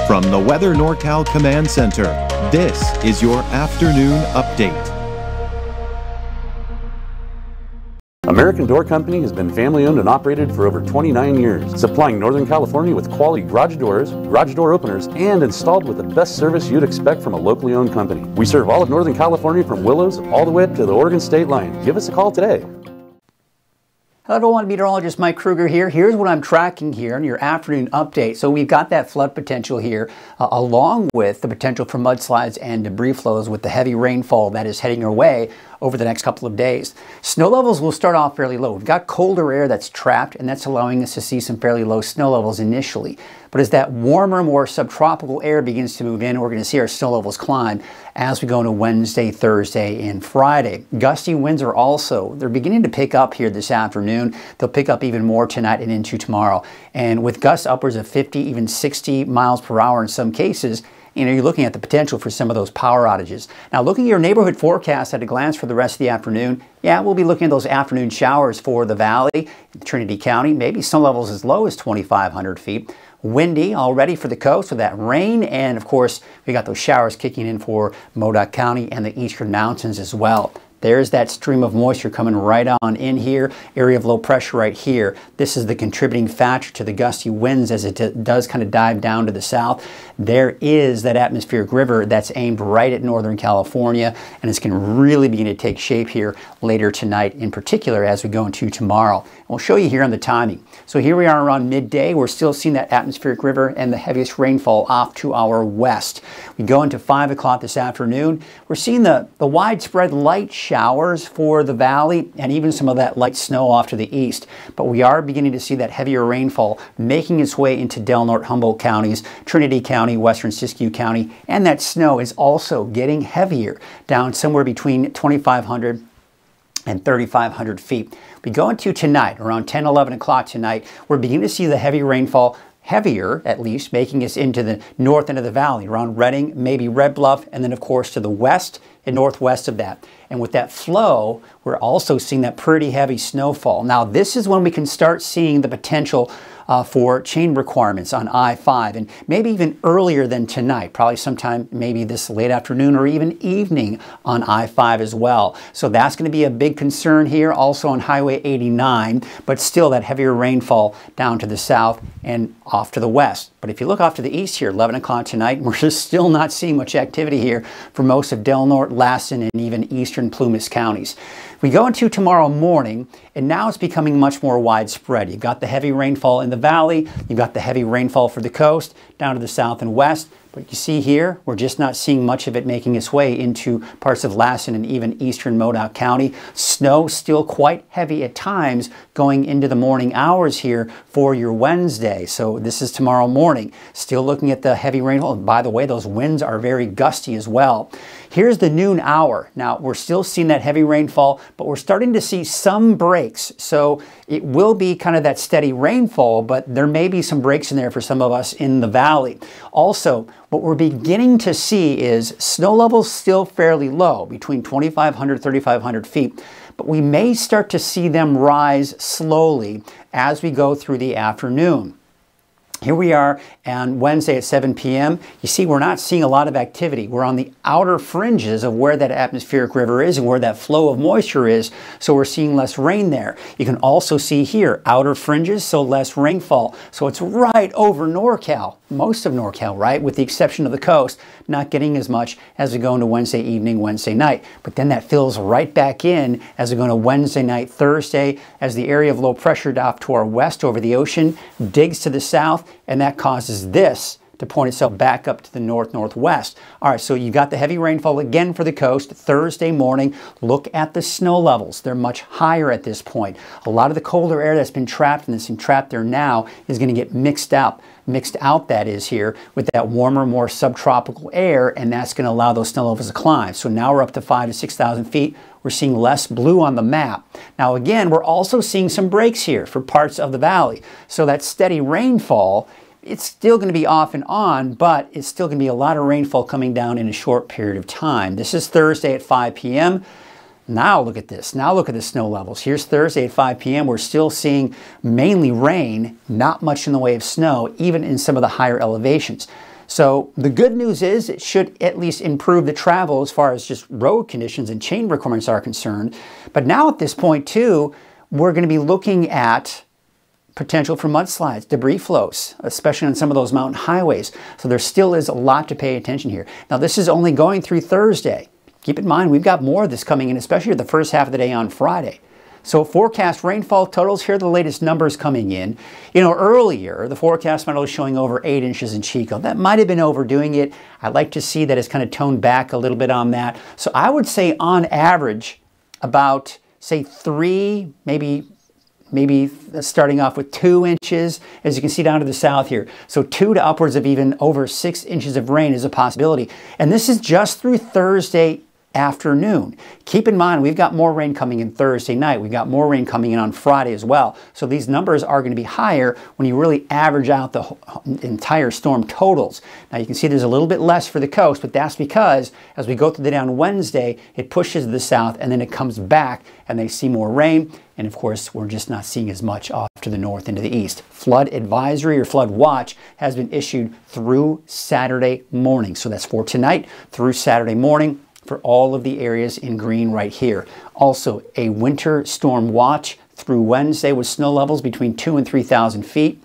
From the Weather NorCal Command Center, this is your afternoon update. American Door Company has been family owned and operated for over 29 years, supplying Northern California with quality garage doors, garage door openers, and installed with the best service you'd expect from a locally owned company. We serve all of Northern California from Willows all the way up to the Oregon state line. Give us a call today. Hello everyone, meteorologist Mike Kruger here. Here's what I'm tracking here in your afternoon update. So we've got that flood potential here, along with the potential for mudslides and debris flows with the heavy rainfall that is heading our way over the next couple of days. Snow levels will start off fairly low. We've got colder air that's trapped, and that's allowing us to see some fairly low snow levels initially. But as that warmer, more subtropical air begins to move in, we're going to see our snow levels climb as we go into Wednesday, Thursday, and Friday. Gusty winds are also, they're beginning to pick up here this afternoon. They'll pick up even more tonight and into tomorrow. And with gusts upwards of 50, even 60 miles per hour in some cases, you're looking at the potential for some of those power outages. Now, looking at your neighborhood forecast at a glance for the rest of the afternoon, yeah, we'll be looking at those afternoon showers for the valley, Trinity County, maybe snow levels as low as 2,500 feet. Windy already for the coast with that rain, and of course, we got those showers kicking in for Modoc County and the eastern mountains as well. There's that stream of moisture coming right on in here, area of low pressure right here. This is the contributing factor to the gusty winds as it does kind of dive down to the south. There is that atmospheric river that's aimed right at Northern California, and it's going to really begin to take shape here later tonight, in particular as we go into tomorrow. And we'll show you here on the timing. So here we are around midday. We're still seeing that atmospheric river and the heaviest rainfall off to our west. We go into 5 o'clock this afternoon. We're seeing the widespread light showers for the valley and even some of that light snow off to the east. But we are beginning to see that heavier rainfall making its way into Del Norte, Humboldt counties, Trinity County, western Siskiyou County, and that snow is also getting heavier down somewhere between 2,500 and 3,500 feet. We go into tonight, around 10, 11 o'clock tonight, we're beginning to see the heavy rainfall, heavier at least, making us into the north end of the valley, around Redding, maybe Red Bluff, and then of course to the west and northwest of that. And with that flow, we're also seeing that pretty heavy snowfall. Now this is when we can start seeing the potential for chain requirements on I-5, and maybe even earlier than tonight, probably sometime maybe this late afternoon or even evening on I-5 as well. So that's going to be a big concern here, also on Highway 89, but still that heavier rainfall down to the south and off to the west. But if you look off to the east here, 11 o'clock tonight, we're just still not seeing much activity here for most of Del Norte, Lassen, and even eastern Plumas counties. We go into tomorrow morning, and now it's becoming much more widespread. You've got the heavy rainfall in the valley, you've got the heavy rainfall for the coast, down to the south and west. But you see here, we're just not seeing much of it making its way into parts of Lassen and even eastern Modoc County. Snow still quite heavy at times going into the morning hours here for your Wednesday. So this is tomorrow morning. Still looking at the heavy rainfall. And by the way, those winds are very gusty as well. Here's the noon hour. Now, we're still seeing that heavy rainfall, but we're starting to see some breaks. So it will be kind of that steady rainfall, but there may be some breaks in there for some of us in the valley. Also, what we're beginning to see is snow levels still fairly low, between 2,500, 3,500 feet, but we may start to see them rise slowly as we go through the afternoon. Here we are on Wednesday at 7 p.m. You see, we're not seeing a lot of activity. We're on the outer fringes of where that atmospheric river is and where that flow of moisture is, so we're seeing less rain there. You can also see here, outer fringes, so less rainfall. So it's right over NorCal, most of NorCal, right, with the exception of the coast, not getting as much as we go into Wednesday evening, Wednesday night. But then that fills right back in as we go into Wednesday night, Thursday, as the area of low pressure off to our west over the ocean digs to the south, and that causes this to point itself back up to the north-northwest. All right, so you got the heavy rainfall again for the coast Thursday morning. Look at the snow levels. They're much higher at this point. A lot of the colder air that's been trapped and that's been trapped there now is going to get mixed out, that is, here with that warmer, more subtropical air, and that's going to allow those snow levels to climb. So now we're up to 5,000 to 6,000 feet. We're seeing less blue on the map. Now again, we're also seeing some breaks here for parts of the valley. So that steady rainfall, it's still going to be off and on, but it's still going to be a lot of rainfall coming down in a short period of time. This is Thursday at 5 p.m. Now look at this. Now look at the snow levels. Here's Thursday at 5 p.m. We're still seeing mainly rain, not much in the way of snow, even in some of the higher elevations. So the good news is it should at least improve the travel as far as just road conditions and chain requirements are concerned. But now at this point too, we're going to be looking at potential for mudslides, debris flows, especially on some of those mountain highways. So there still is a lot to pay attention here. Now this is only going through Thursday. Keep in mind, we've got more of this coming in, especially the first half of the day on Friday. So forecast rainfall totals, here are the latest numbers coming in. You know, earlier, the forecast model was showing over 8 inches in Chico. That might have been overdoing it. I'd like to see that it's kind of toned back a little bit on that. So I would say on average, about, say, 3, maybe starting off with 2 inches, as you can see down to the south here. So 2 to upwards of even over 6 inches of rain is a possibility. And this is just through Thursday afternoon. Keep in mind, we've got more rain coming in Thursday night. We've got more rain coming in on Friday as well. So these numbers are going to be higher when you really average out the entire storm totals. Now you can see there's a little bit less for the coast, but that's because as we go through the day on Wednesday, it pushes to the south and then it comes back and they see more rain. And of course, we're just not seeing as much off to the north and to the east. Flood advisory or flood watch has been issued through Saturday morning. So that's for tonight through Saturday morning for all of the areas in green right here. Also, a winter storm watch through Wednesday with snow levels between 2,000 and 3,000 feet.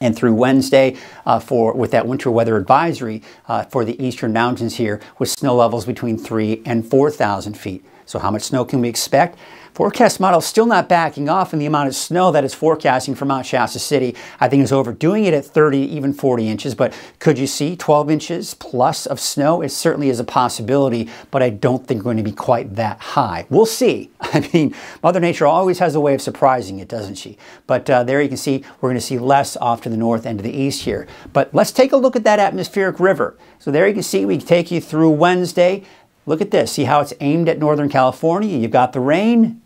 And through Wednesday, with that winter weather advisory for the eastern mountains here with snow levels between 3,000 and 4,000 feet. So how much snow can we expect? Forecast model still not backing off in the amount of snow that it's forecasting for Mount Shasta City. I think it's overdoing it at 30, even 40 inches, but could you see 12 inches plus of snow? It certainly is a possibility, but I don't think we're going to be quite that high. We'll see. I mean, Mother Nature always has a way of surprising it, doesn't she? But there you can see we're going to see less off to the north and to the east here. But let's take a look at that atmospheric river. So there you can see we take you through Wednesday. Look at this. See how it's aimed at Northern California? You've got the rain.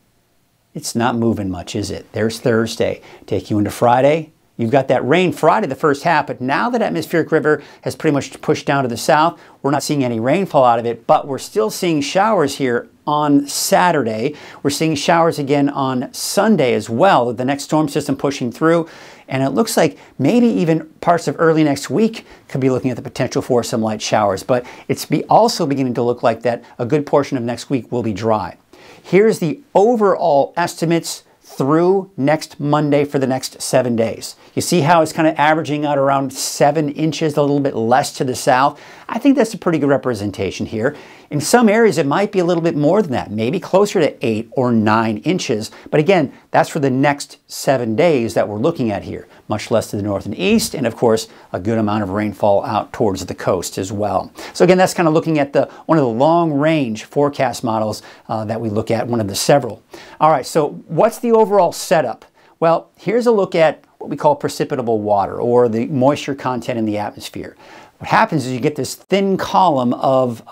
It's not moving much, is it? There's Thursday. Take you into Friday. You've got that rain Friday, the first half, but now that atmospheric river has pretty much pushed down to the south, we're not seeing any rainfall out of it, but we're still seeing showers here on Saturday. We're seeing showers again on Sunday as well, with the next storm system pushing through. And it looks like maybe even parts of early next week could be looking at the potential for some light showers. But it's also beginning to look like that a good portion of next week will be dry. Here's the overall estimates through next Monday for the next 7 days. You see how it's kind of averaging out around 7 inches, a little bit less to the south. I think that's a pretty good representation here. In some areas, it might be a little bit more than that, maybe closer to 8 or 9 inches. But again, that's for the next 7 days that we're looking at here. Much less to the north and east, and of course, a good amount of rainfall out towards the coast as well. So again, that's kind of looking at one of the long-range forecast models that we look at, one of the several. All right, so what's the overall setup? Well, here's a look at what we call precipitable water, or the moisture content in the atmosphere. What happens is you get this thin column of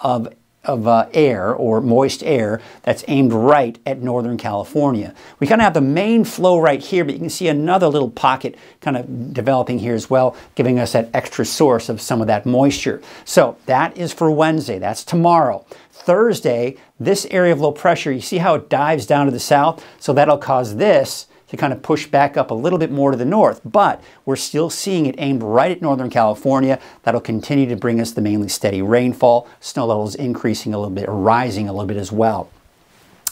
air, or moist air, that's aimed right at Northern California. We kind of have the main flow right here, but you can see another little pocket kind of developing here as well, giving us that extra source of some of that moisture. So that is for Wednesday. That's tomorrow. Thursday, this area of low pressure, you see how it dives down to the south? So that'll cause this to kind of push back up a little bit more to the north, but we're still seeing it aimed right at Northern California. That'll continue to bring us the mainly steady rainfall, snow levels increasing a little bit, or rising a little bit as well.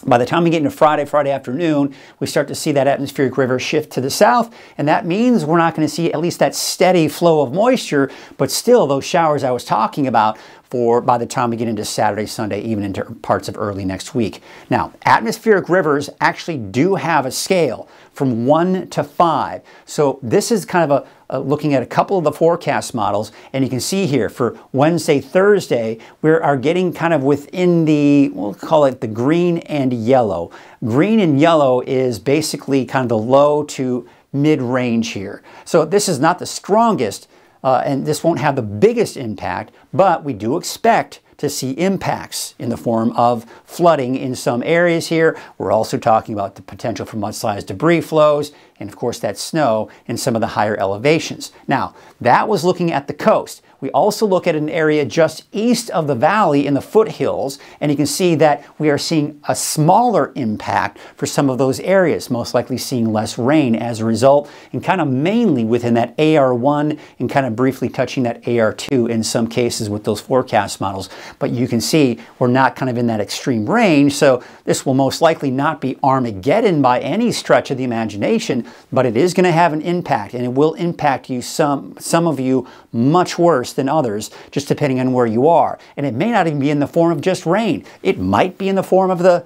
By the time we get into Friday afternoon, we start to see that atmospheric river shift to the south, and that means we're not going to see at least that steady flow of moisture, but still those showers I was talking about by the time we get into Saturday, Sunday, even into parts of early next week. Now, atmospheric rivers actually do have a scale from 1 to 5. So this is kind of looking at a couple of the forecast models, and you can see here for Wednesday, Thursday, we are getting kind of within the, we'll call it the green and yellow. Green and yellow is basically kind of the low to mid-range here. So this is not the strongest, and this won't have the biggest impact, but we do expect to see impacts in the form of flooding in some areas here. We're also talking about the potential for mudslides, debris flows, and of course that snow in some of the higher elevations. Now, that was looking at the coast. We also look at an area just east of the valley in the foothills, and you can see that we are seeing a smaller impact for some of those areas, most likely seeing less rain as a result, and kind of mainly within that AR1 and kind of briefly touching that AR2 in some cases with those forecast models. But you can see we're not kind of in that extreme range, so this will most likely not be Armageddon by any stretch of the imagination, but it is going to have an impact, and it will impact you, some of you much worse than others, just depending on where you are. And it may not even be in the form of just rain. It might be in the form of the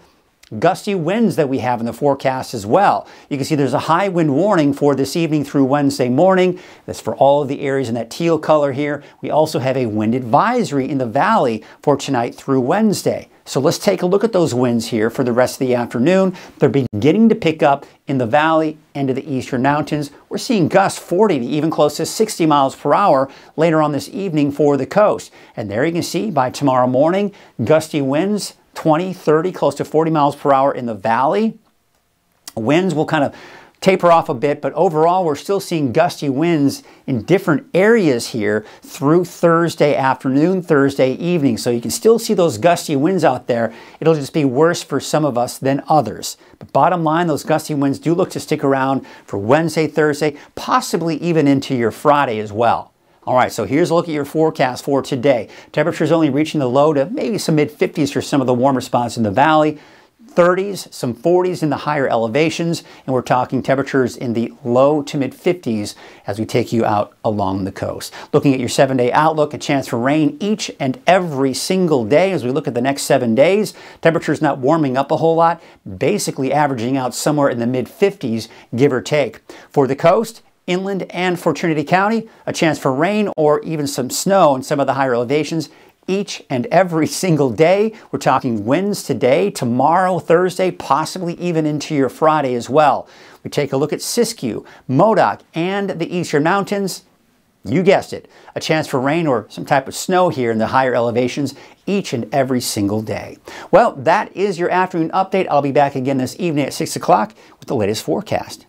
gusty winds that we have in the forecast as well. You can see there's a high wind warning for this evening through Wednesday morning. That's for all of the areas in that teal color here. We also have a wind advisory in the valley for tonight through Wednesday. So let's take a look at those winds here for the rest of the afternoon. They're beginning to pick up in the valley and to the eastern mountains. We're seeing gusts 40 to even close to 60 miles per hour later on this evening for the coast. And there you can see by tomorrow morning, gusty winds 20, 30, close to 40 miles per hour in the valley. Winds will kind of taper off a bit, but overall we're still seeing gusty winds in different areas here through Thursday afternoon, Thursday evening. So you can still see those gusty winds out there. It'll just be worse for some of us than others. But bottom line, those gusty winds do look to stick around for Wednesday, Thursday, possibly even into your Friday as well. All right, so here's a look at your forecast for today. Temperatures only reaching the low to maybe some mid-50s for some of the warmer spots in the valley. 30s, some 40s in the higher elevations, and we're talking temperatures in the low to mid-50s as we take you out along the coast. Looking at your 7-day outlook, a chance for rain each and every single day as we look at the next 7 days. Temperatures not warming up a whole lot, basically averaging out somewhere in the mid-50s, give or take. For the coast, inland and for Trinity County, a chance for rain or even some snow in some of the higher elevations each and every single day. We're talking winds today, tomorrow, Thursday, possibly even into your Friday as well. We take a look at Siskiyou, Modoc, and the eastern mountains. You guessed it, a chance for rain or some type of snow here in the higher elevations each and every single day. Well, that is your afternoon update. I'll be back again this evening at 6 o'clock with the latest forecast.